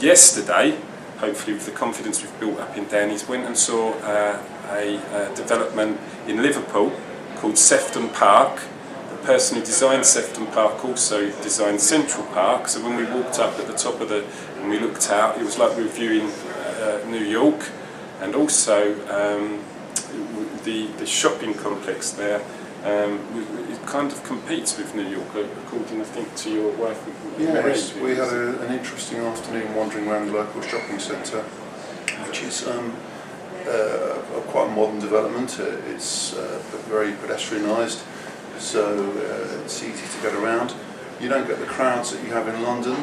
yesterday, hopefully with the confidence we've built up in Danny's, went and saw a development in Liverpool called Sefton Park. The person who designed Sefton Park also designed Central Park, so when we walked up at the top of and we looked out, it was like we were viewing New York, and also the shopping complex there. It kind of competes with New York, according, I think, to your wife. Yes, we had an interesting afternoon wandering around the local shopping centre, which is quite a modern development. It's very pedestrianised, so it's easy to get around. You don't get the crowds that you have in London,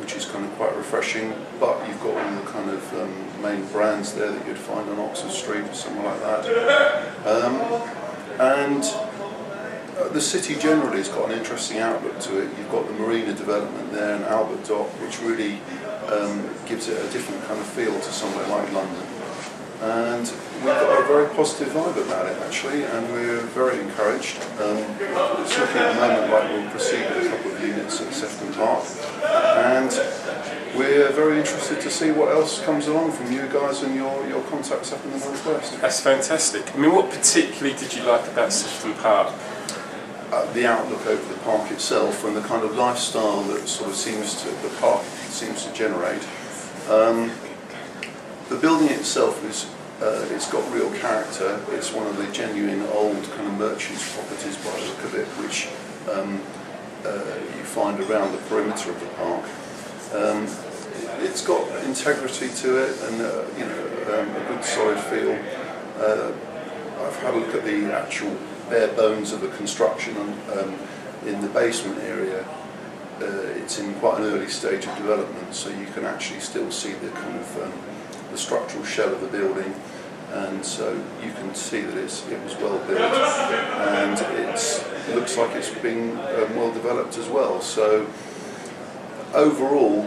which is kind of quite refreshing, but you've got all the kind of main brands there that you'd find on Oxford Street or somewhere like that. And the city generally has got an interesting outlook to it. You've got the marina development there and Albert Dock, which really gives it a different kind of feel to somewhere like London. And we've got a very positive vibe about it actually, and we're very encouraged. It's looking at the moment like we'll proceed with a couple of units at Sefton Park, and we're very interested to see what else comes along from you guys and your contacts up in the northwest. That's fantastic. I mean, what particularly did you like about Sefton Park? The outlook over the park itself and the kind of lifestyle that sort of the park seems to generate. The building itself it's got real character. It's one of the genuine old kind of merchants' properties by the look of it, which you find around the perimeter of the park. It's got integrity to it and a good solid feel. I've had a look at the actual bare bones of the construction in the basement area. It's in quite an early stage of development, so you can actually still see the kind of the structural shell of the building, and so you can see that it was well built, and it looks like it's been well developed as well. So overall,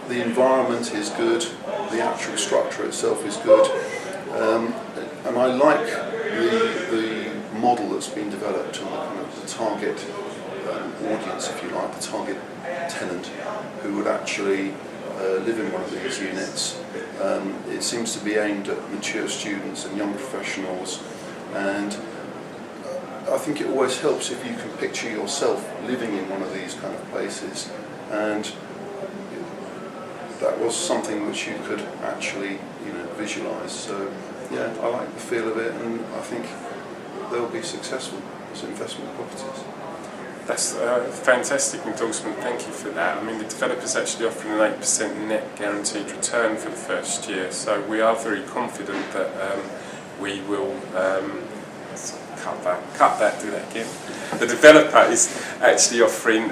the environment is good, the actual structure itself is good, and I like the model that's been developed and the kind of the target audience, if you like, the target tenant who would actually live in one of these units. It seems to be aimed at mature students and young professionals, and I think it always helps if you can picture yourself living in one of these kind of places, and that was something which you could actually visualise. So yeah, I like the feel of it, and I think they'll be successful as investment properties. That's a fantastic endorsement, thank you for that. I mean, the developer's actually offering an 8% net guaranteed return for the first year, so we are very confident that we will cut that, do that again. The developer is actually offering,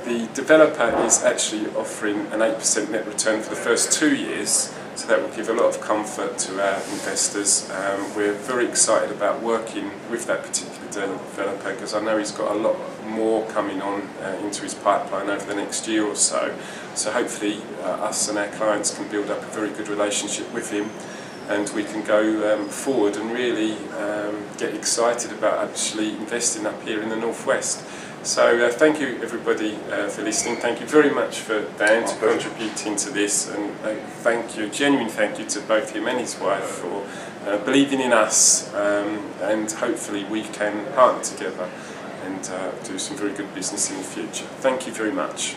the developer is actually offering an 8% net return for the first 2 years, so that will give a lot of comfort to our investors. We're very excited about working with that particular developer, because I know he's got a lot more coming on into his pipeline over the next year or so. So hopefully us and our clients can build up a very good relationship with him, and we can go forward and really get excited about actually investing up here in the northwest. So thank you everybody for listening. Thank you very much for Dan to contributing to this, and thank you, genuine thank you to both him and his wife for believing in us, and hopefully we can partner together and do some very good business in the future. Thank you very much.